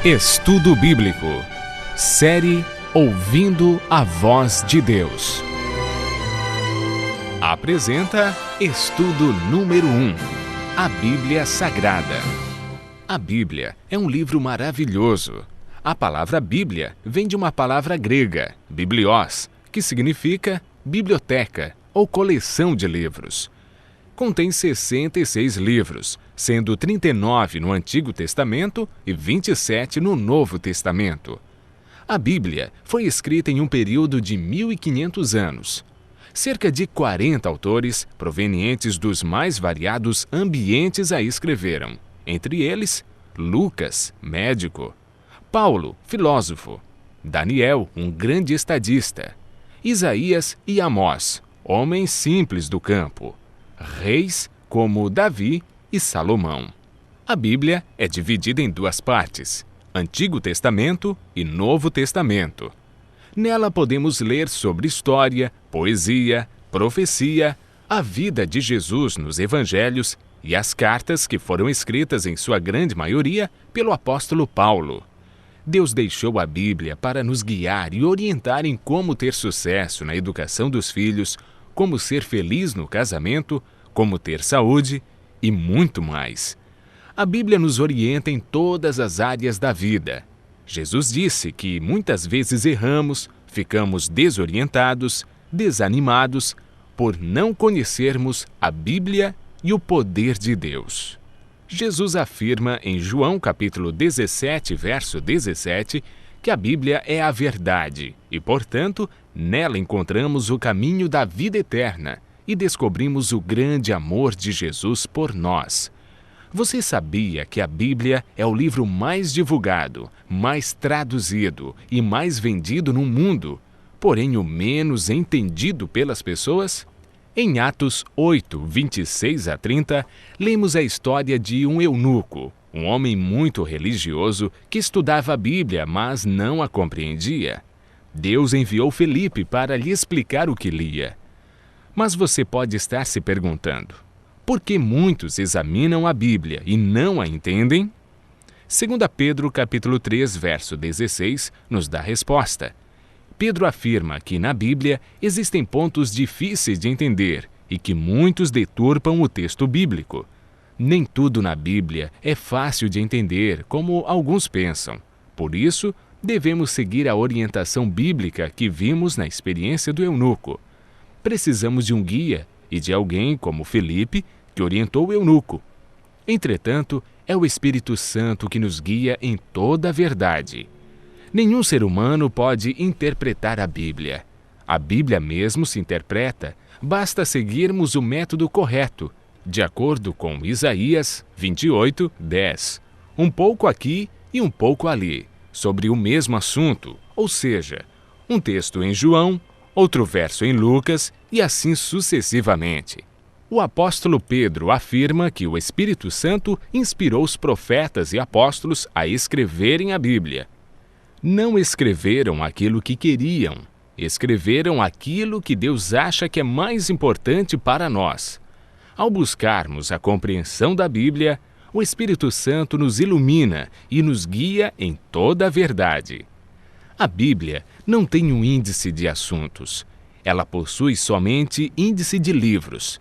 Estudo Bíblico. Série Ouvindo a Voz de Deus. Apresenta Estudo número 1. A Bíblia Sagrada. A Bíblia é um livro maravilhoso. A palavra Bíblia vem de uma palavra grega, biblios, que significa biblioteca ou coleção de livros. Contém 66 livros, sendo 39 no Antigo Testamento e 27 no Novo Testamento. A Bíblia foi escrita em um período de 1500 anos. Cerca de 40 autores, provenientes dos mais variados ambientes, a escreveram. Entre eles, Lucas, médico; Paulo, filósofo; Daniel, um grande estadista; Isaías e Amós, homens simples do campo; reis como Davi e Salomão. A Bíblia é dividida em duas partes, Antigo Testamento e Novo Testamento. Nela podemos ler sobre história, poesia, profecia, a vida de Jesus nos evangelhos e as cartas que foram escritas em sua grande maioria pelo apóstolo Paulo. Deus deixou a Bíblia para nos guiar e orientar em como ter sucesso na educação dos filhos, como ser feliz no casamento, como ter saúde e muito mais. A Bíblia nos orienta em todas as áreas da vida. Jesus disse que muitas vezes erramos, ficamos desorientados, desanimados, por não conhecermos a Bíblia e o poder de Deus. Jesus afirma em João capítulo 17, verso 17, que a Bíblia é a verdade e, portanto, nela encontramos o caminho da vida eterna e descobrimos o grande amor de Jesus por nós. Você sabia que a Bíblia é o livro mais divulgado, mais traduzido e mais vendido no mundo, porém o menos entendido pelas pessoas? Em Atos 8, 26 a 30, lemos a história de um eunuco, um homem muito religioso que estudava a Bíblia, mas não a compreendia. Deus enviou Felipe para lhe explicar o que lia. Mas você pode estar se perguntando, por que muitos examinam a Bíblia e não a entendem? 2 Pedro capítulo 3, verso 16, nos dá a resposta. Pedro afirma que na Bíblia existem pontos difíceis de entender e que muitos deturpam o texto bíblico. Nem tudo na Bíblia é fácil de entender, como alguns pensam. Por isso, devemos seguir a orientação bíblica que vimos na experiência do eunuco. Precisamos de um guia e de alguém como Felipe, que orientou o eunuco. Entretanto, é o Espírito Santo que nos guia em toda a verdade. Nenhum ser humano pode interpretar a Bíblia. A Bíblia mesmo se interpreta, basta seguirmos o método correto, de acordo com Isaías 28, 10. Um pouco aqui e um pouco ali, sobre o mesmo assunto, ou seja, um texto em João, outro verso em Lucas e assim sucessivamente. O apóstolo Pedro afirma que o Espírito Santo inspirou os profetas e apóstolos a escreverem a Bíblia. Não escreveram aquilo que queriam, escreveram aquilo que Deus acha que é mais importante para nós. Ao buscarmos a compreensão da Bíblia, o Espírito Santo nos ilumina e nos guia em toda a verdade. A Bíblia não tem um índice de assuntos. Ela possui somente índice de livros.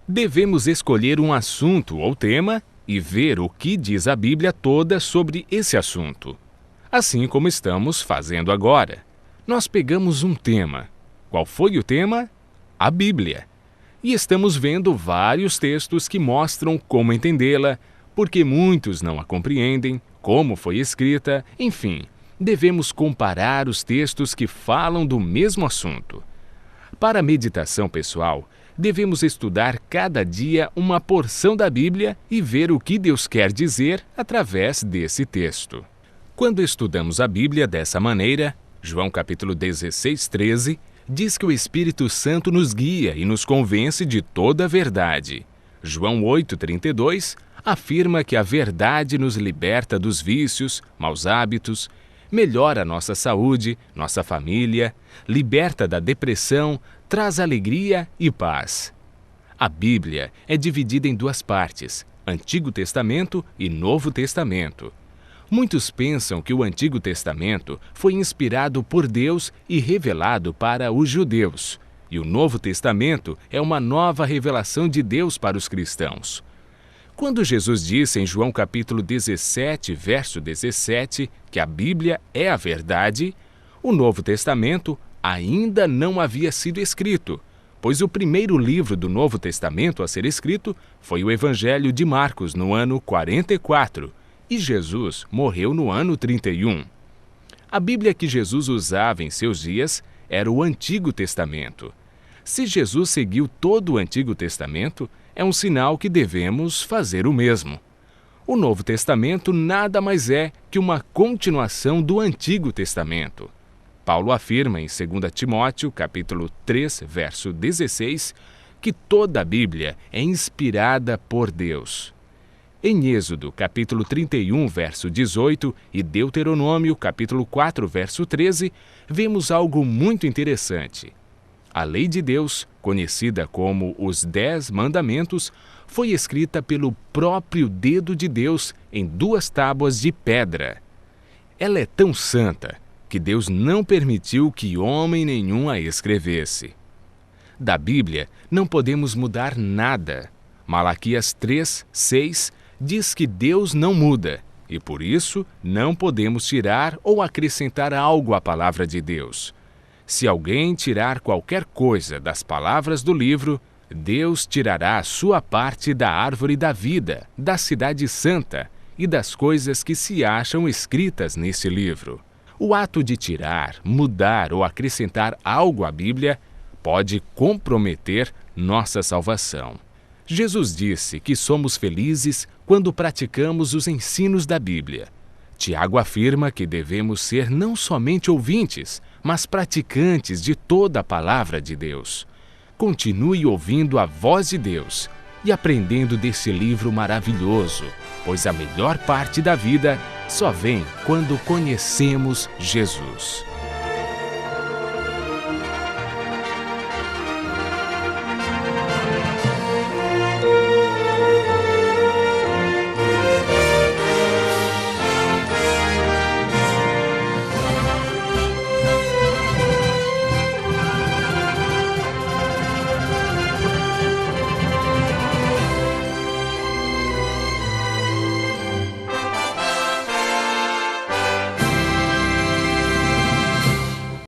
Devemos escolher um assunto ou tema e ver o que diz a Bíblia toda sobre esse assunto. Assim como estamos fazendo agora. Nós pegamos um tema. Qual foi o tema? A Bíblia. E estamos vendo vários textos que mostram como entendê-la, porque muitos não a compreendem, como foi escrita, enfim. Devemos comparar os textos que falam do mesmo assunto. Para a meditação pessoal, devemos estudar cada dia uma porção da Bíblia e ver o que Deus quer dizer através desse texto. Quando estudamos a Bíblia dessa maneira, João capítulo 16, 13, diz que o Espírito Santo nos guia e nos convence de toda a verdade. João 8, 32, afirma que a verdade nos liberta dos vícios, maus hábitos, melhora a nossa saúde, nossa família, liberta da depressão, traz alegria e paz. A Bíblia é dividida em duas partes, Antigo Testamento e Novo Testamento. Muitos pensam que o Antigo Testamento foi inspirado por Deus e revelado para os judeus, e o Novo Testamento é uma nova revelação de Deus para os cristãos. Quando Jesus disse em João capítulo 17, verso 17, que a Bíblia é a verdade, o Novo Testamento ainda não havia sido escrito, pois o primeiro livro do Novo Testamento a ser escrito foi o Evangelho de Marcos, no ano 44, e Jesus morreu no ano 31. A Bíblia que Jesus usava em seus dias era o Antigo Testamento. Se Jesus seguiu todo o Antigo Testamento, é um sinal que devemos fazer o mesmo. O Novo Testamento nada mais é que uma continuação do Antigo Testamento. Paulo afirma em 2 Timóteo, capítulo 3, verso 16, que toda a Bíblia é inspirada por Deus. Em Êxodo, capítulo 31, verso 18, e Deuteronômio, capítulo 4, verso 13, vemos algo muito interessante. A lei de Deus, conhecida como os 10 Mandamentos, foi escrita pelo próprio dedo de Deus em 2 tábuas de pedra. Ela é tão santa que Deus não permitiu que homem nenhum a escrevesse. Da Bíblia não podemos mudar nada. Malaquias 3, 6 diz que Deus não muda, e por isso não podemos tirar ou acrescentar algo à palavra de Deus. Se alguém tirar qualquer coisa das palavras do livro, Deus tirará a sua parte da árvore da vida, da cidade santa e das coisas que se acham escritas nesse livro. O ato de tirar, mudar ou acrescentar algo à Bíblia pode comprometer nossa salvação. Jesus disse que somos felizes quando praticamos os ensinos da Bíblia. Tiago afirma que devemos ser não somente ouvintes, mas praticantes de toda a palavra de Deus. Continue ouvindo a voz de Deus e aprendendo desse livro maravilhoso, pois a melhor parte da vida só vem quando conhecemos Jesus.